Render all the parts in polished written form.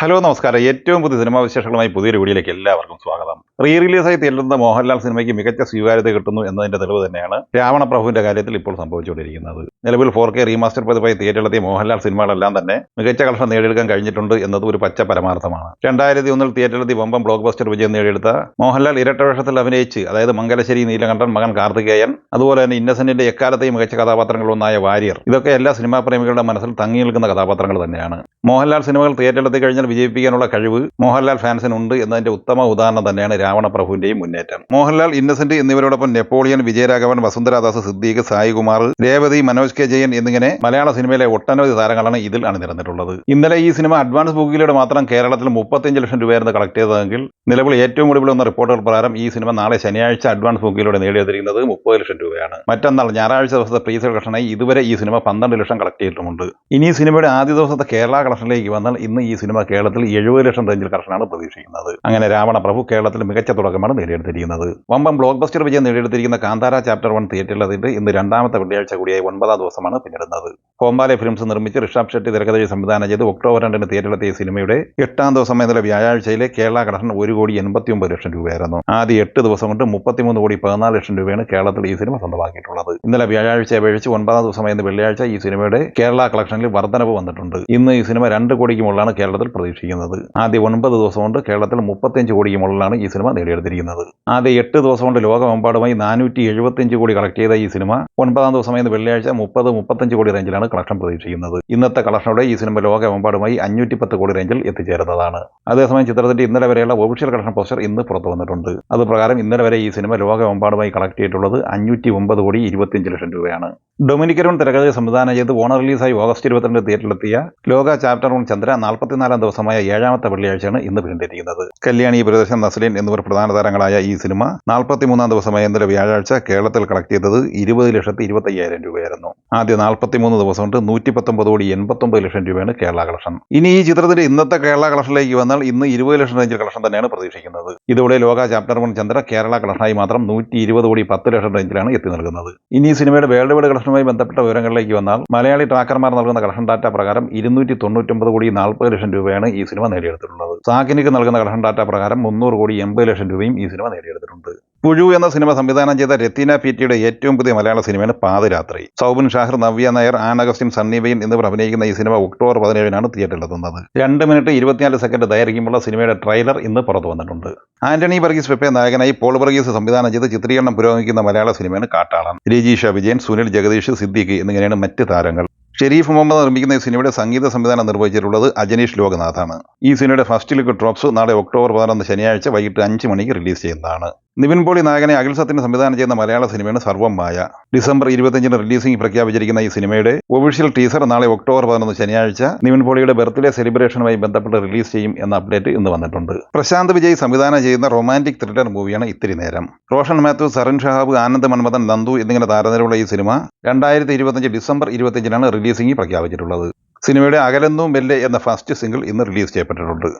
Hello നമസ്കാരം. ഏറ്റവും പുതിയ സിനിമാ വിശേഷങ്ങളുമായി പുതിയൊരു വീഡിയോയിലേക്ക് എല്ലാവർക്കും സ്വാഗതം. റിലീസായി തിയേറ്ററിലെത്തുന്ന മോഹൻലാൽ സിനിമയ്ക്ക് മികച്ച സ്വീകാര്യത കിട്ടുന്നു എന്നതിന്റെ തെളിവ് തന്നെയാണ് രാവണപ്രഭുവിന്റെ കാര്യത്തിൽ ഇപ്പോൾ സംഭവിച്ചുകൊണ്ടിരിക്കുന്നത്. നിലവിൽ 4K റീമാസ്റ്റർ പതിപ്പായി തിയേറ്ററിലെത്തിയ മോഹൻലാൽ സിനിമകളെല്ലാം തന്നെ മികച്ച കളക്ഷൻ നേടിയെടുക്കാൻ കഴിഞ്ഞിട്ടുണ്ട് എന്നത് ഒരു പച്ച പരമാർത്ഥമാണ്. 2001 തിയേറ്ററിലെത്തി വമ്പം ബ്ലോക്ക് ബസ്റ്റർ വിജയം നേടിയെടുത്ത മോഹൻലാൽ ഇരട്ടവേഷത്തിൽ അഭിനയിച്ച്, അതായത് മംഗലശ്ശേരി നീലകണ്ഠൻ, മകൻ കാർത്തികേയൻ, അതുപോലെ തന്നെ ഇന്നസെന്റിന്റെ എക്കാലത്തെയും മികച്ച കഥാപാത്രങ്ങളൊന്നായ വാര്യർ, ഇതൊക്കെ എല്ലാ സിനിമാ പ്രേമികളുടെ മനസ്സിൽ തങ്ങി നിൽക്കുന്ന കഥാപാത്രങ്ങൾ തന്നെയാണ്. മോഹൻലാൽ സിനിമകൾ തിയേറ്ററിലെത്തി കഴിഞ്ഞാൽ വിജയിപ്പിക്കാനുള്ള കഴിവ് മോഹൻലാൽ ഫാൻസിനുണ്ട് എന്നതിന്റെ ഉത്തമ ഉദാഹരണം തന്നെയാണ് രാവണപ്രഭുവിന്റെയും മുന്നേറ്റം. മോഹൻലാൽ, ഇന്നസെന്റ് എന്നിവരോടൊപ്പം നെപ്പോളിയൻ, വിജയരാഘവൻ, വസുന്ധരാദാസ്, സിദ്ദീഖ്, സായികുമാർ, രേവതി, മനോജ് കെ ജയൻ എന്നിങ്ങനെ മലയാള സിനിമയിലെ ഒട്ടനവധി താരങ്ങളാണ് ഇതിൽ അണിനിരന്നിട്ടുള്ളത്. ഇന്നലെ ഈ സിനിമ അഡ്വാൻസ് ബുക്കിലൂടെ മാത്രം കേരളത്തിൽ 35 ലക്ഷം രൂപയായിരുന്നു കളക്ട് ചെയ്തതെങ്കിൽ നിലവിൽ ഏറ്റവും ഒടുവിൽ വന്ന റിപ്പോർട്ടുകൾ പ്രകാരം ഈ സിനിമ നാളെ ശനിയാഴ്ച അഡ്വാൻസ് ബുക്കിലൂടെ നേടിയെടുത്തിരിക്കുന്നത് 30 ലക്ഷം രൂപയാണ്. മറ്റന്നാൾ ഞായറാഴ്ച ദിവസത്തെ പ്രീ സെയിൽ കളക്ഷനായി ഇതുവരെ ഈ സിനിമ 12 ലക്ഷം കളക്ട് ചെയ്തിട്ടുമുണ്ട്. ഇനി ഈ സിനിമയുടെ ആദ്യ ദിവസത്തെ കേരള കളക്ഷനിലേക്ക് വന്നാൽ ഇന്ന് ഈ സിനിമ കേരളത്തിൽ 70 ലക്ഷം റേഞ്ചിൽ കളക്ഷനാണ് പ്രതീക്ഷിക്കുന്നത്. അങ്ങനെ രാവണപ്രഭു കേരളത്തിൽ മികച്ച തുടക്കമാണ് നേടിയെടുത്തിരിക്കുന്നത്. വമ്പം ബ്ലോക്ക് ബസ്റ്റർ വിജയം നേടിയെടുത്തിരിക്കുന്ന കാന്താര ചാപ്റ്റർ 1 തിയേറ്ററിലെത്തിയിട്ട് ഇന്ന് രണ്ടാമത്തെ വെള്ളിയാഴ്ച കൂടിയായി 9ാം ദിവസമാണ് പിന്നിടുന്നത്. കോമ്പാലെ ഫിലിംസ് നിർമ്മിച്ച് ഋഷഭ് ഷെട്ടി തിരക്കഥയിൽ സംവിധാനം ചെയ്ത് ഒക്ടോബർ 2 തിയേറ്ററിലെത്തിയ സിനിമയുടെ 8ാം ദിവസം ഇന്നലെ വ്യാഴാഴ്ചയിലെ കേരള കളക്ഷൻ 1,89 ലക്ഷം രൂപയായിരുന്നു. ആദ്യ 8 ദിവസം കൊണ്ട് 33,14 ലക്ഷം രൂപയാണ് കേരളത്തിൽ ഈ സിനിമ സ്വന്തമാക്കിയിട്ടുള്ളത്. ഇന്നലെ വ്യാഴാഴ്ചയെ അപേക്ഷിച്ച് 9ാം ദിവസമായ വെള്ളിയാഴ്ച ഈ സിനിമയുടെ കേരള കളക്ഷനിൽ വർധനവ് വന്നിട്ടുണ്ട്. ഇന്ന് ഈ സിനിമ 2 കോടിക്ക് മുകളിലാണ് കേരളത്തിൽ പ്രതീക്ഷിക്കുന്നത്. ആദ്യ 9 ദിവസം കൊണ്ട് കേരളത്തിൽ 35 കോടിക്ക് മുകളിലാണ് ഈ സിനിമ നേടിയെടുത്തിരിക്കുന്നത്. ആദ്യ 8 ദിവസം കൊണ്ട് ലോകമെമ്പാടുമായി 475 കോടി കളക്ട് ചെയ്ത ഈ സിനിമ 9ാം ദിവസമായ വെള്ളിയാഴ്ച 30-35 കോടി റേഞ്ചിലാണ് കളക്ഷൻ പ്രതീക്ഷിക്കുന്നത്. ഇന്നത്തെ കളക്ഷനോടെ ഈ സിനിമ ലോകമെമ്പാടുമായി 510 കോടി റേഞ്ചിൽ എത്തിച്ചേരുന്നതാണ്. അതേസമയം ചിത്രത്തിന്റെ ഇന്നലെ വരെയുള്ള ഒഫീഷ്യൽ കളക്ഷൻ പോസ്റ്റർ ഇന്ന് പുറത്തു വന്നിട്ടുണ്ട്. അതുപ്രകാരം ഇന്നലെ വരെ ഈ സിനിമ ലോകമെമ്പാടുമായി കളക്ട് ചെയ്തിട്ടുള്ളത് 509 കോടി 25 ലക്ഷം രൂപയാണ്. ഡൊമിനിക്കരോൺ തിരക്കഥ സംവിധാനം ചെയ്ത് ഓണർ റിലീസായി ഓഗസ്റ്റ് 22 തിയേറ്ററിലെത്തിയ ലോക ചാപ്റ്റർ 1 ചന്ദ്ര 44ാം ദിവസമായ 7ാമത്തെ വെള്ളിയാഴ്ചയാണ് ഇന്ന് പിന്നിട്ടിരിക്കുന്നത്. കല്യാണി, പ്രിയദർശൻ, നസ്ലിൻ എന്നിവർ പ്രധാന താരങ്ങളായ ഈ സിനിമ 43ാം ദിവസമായ ഇന്നലെ വ്യാഴാഴ്ച കേരളത്തിൽ കളക്ട് ചെയ്തത് 20,25,000 രൂപയായിരുന്നു. ആദ്യ 43 ദിവസം കൊണ്ട് 119 കോടി 89 ലക്ഷം രൂപയാണ് കേരള കളക്ഷൻ. ഇനി ഈ ചിത്രത്തിന്റെ ഇന്നത്തെ കേരള കളക്ഷനിലേക്ക് വന്നാൽ ഇന്ന് 20 ലക്ഷം റേഞ്ചിൽ കളക്ഷൻ തന്നെയാണ് പ്രതീക്ഷിക്കുന്നത്. ഇതോടെ ലോക ചാപ്റ്റർ 1 ചന്ദ്ര കേരള കളക്ഷനായി മാത്രം 120 കോടി 10 ലക്ഷം റേഞ്ചിലാണ് എത്തി നിൽക്കുന്നത്. ഇനി ഈ സിനിമയുടെ വേൾഡ് വൈഡ് കളക്ഷനുമായി ബന്ധപ്പെട്ട വിവരങ്ങളിലേക്ക് വന്നാൽ മലയാളി ട്രാക്കർമാർ നൽകുന്ന കളക്ഷൻ ഡാറ്റ പ്രകാരം 299 കോടി 40 ലക്ഷം രൂപയാണ് ഈ സിനിമ നേടിയെടുത്തിട്ടുള്ളത്. സാക്കിനിക്ക് നൽകുന്ന കളക്ഷൻ ഡാറ്റ പ്രകാരം 300 കോടി 80 ലക്ഷം രൂപയും ഈ സിനിമ നേടിയെടുത്തിട്ടുണ്ട്. പുഴു എന്ന സിനിമ സംവിധാനം ചെയ്ത രത്തീന പീറ്റിയുടെ ഏറ്റവും പുതിയ മലയാള സിനിമയാണ് പാതിരാത്രി. സൗബിൻ ഷാഹിർ, നവ്യ നായർ, ആൻ അഗസ്റ്റിൻ, സണ്ണി വെയിൻ എന്നിവർ അഭിനയിക്കുന്ന ഈ സിനിമ ഒക്ടോബർ 17 തിയേറ്ററിലെത്തുന്നത്. 2 മിനിറ്റ് 24 സെക്കൻഡ് ദൈർഘ്യമുള്ള സിനിമയുടെ ട്രെയിലർ ഇന്ന് പുറത്തു വന്നിട്ടുണ്ട്. ആന്റണി വർഗീസ് പെപ്പെ നായകനായി പോൾ വർഗീസ് സംവിധാനം ചെയ്ത് ചിത്രീകരണം പുരോഗമിക്കുന്ന മലയാള സിനിമയാണ് കാട്ടാളൻ. രജീഷ വിജയൻ, സുനിൽ, ജഗദീഷ്, സിദ്ദീഖ് എന്നിങ്ങനെയാണ് മറ്റ് താരങ്ങൾ. ഷെരീഫ് മുഹമ്മദ് നിർമ്മിക്കുന്ന ഈ സിനിമയുടെ സംഗീത സംവിധാനം നിർവഹിച്ചിട്ടുള്ളത് അജനീഷ് ലോകനാഥാണ്. ഈ സിനിമയുടെ ഫസ്റ്റ് ലുക്ക് ഡ്രോപ്സ് നാളെ ഒക്ടോബർ 11 ശനിയാഴ്ച വൈകിട്ട് 5 മണിക്ക് റിലീസ് ചെയ്യുന്നതാണ്. നിവിൻ പോളി നായകനെ അഖിൽ സത്യൻ സംവിധാനം ചെയ്യുന്ന മലയാള സിനിമയാണ് സർവം മായ. ഡിസംബർ 25 റിലീസിംഗ് പ്രഖ്യാപിച്ചിരിക്കുന്ന ഈ സിനിമയുടെ ഒഫീഷ്യൽ ടീസർ നാളെ ഒക്ടോബർ 11 ശനിയാഴ്ച നിവിൻ പോളിയുടെ ബർത്ത്ഡേ സെലിബ്രേഷനുമായി ബന്ധപ്പെട്ട് റിലീസ് ചെയ്യും എന്ന അപ്ഡേറ്റ് ഇന്ന് വന്നിട്ടുണ്ട്. പ്രശാന്ത് വിജയ് സംവിധാനം ചെയ്യുന്ന റൊമാന്റിക് ത്രില്ലർ മൂവിയാണ് ഇത്തിരി നേരം. റോഷൻ മാത്യു, സറിൻ ഷഹാബ്, ആനന്ദ് മന്മഥൻ, നന്ദു എന്നിങ്ങനെ താരനിരയുള്ള ഈ സിനിമ 2025 ഡിസംബർ 25 റിലീസിംഗ് പ്രഖ്യാപിച്ചിട്ടുള്ളത്. സിനിമയുടെ അകലെന്നും മെല്ലെ എന്ന ഫസ്റ്റ് സിംഗിൾ ഇന്ന് റിലീസ് ചെയ്യപ്പെട്ടിട്ടുണ്ട്.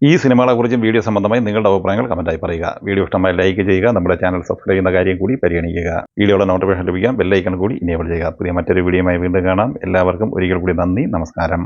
ഈ സിനിമകളെക്കുറിച്ചും വീഡിയോ സംബന്ധമായി നിങ്ങളുടെ അഭിപ്രായങ്ങൾ കമൻറ്റായി പറയുക. വീഡിയോ ഇഷ്ടമായി ലൈക്ക് ചെയ്യുക. നമ്മുടെ ചാനൽ സബ്സ്ക്രൈബ് ചെയ്യുന്ന കാര്യം കൂടി പരിഗണിക്കുക. വീഡിയോയുടെ നോട്ടിഫിക്കേഷൻ ലഭിക്കാൻ ബെല്ലൈക്കൺ കൂടി ഇനേബിൾ ചെയ്യുക. പുതിയ മറ്റൊരു വീഡിയോയുമായി വീണ്ടും കാണാം. എല്ലാവർക്കും ഒരിക്കൽ കൂടി നന്ദി, നമസ്കാരം.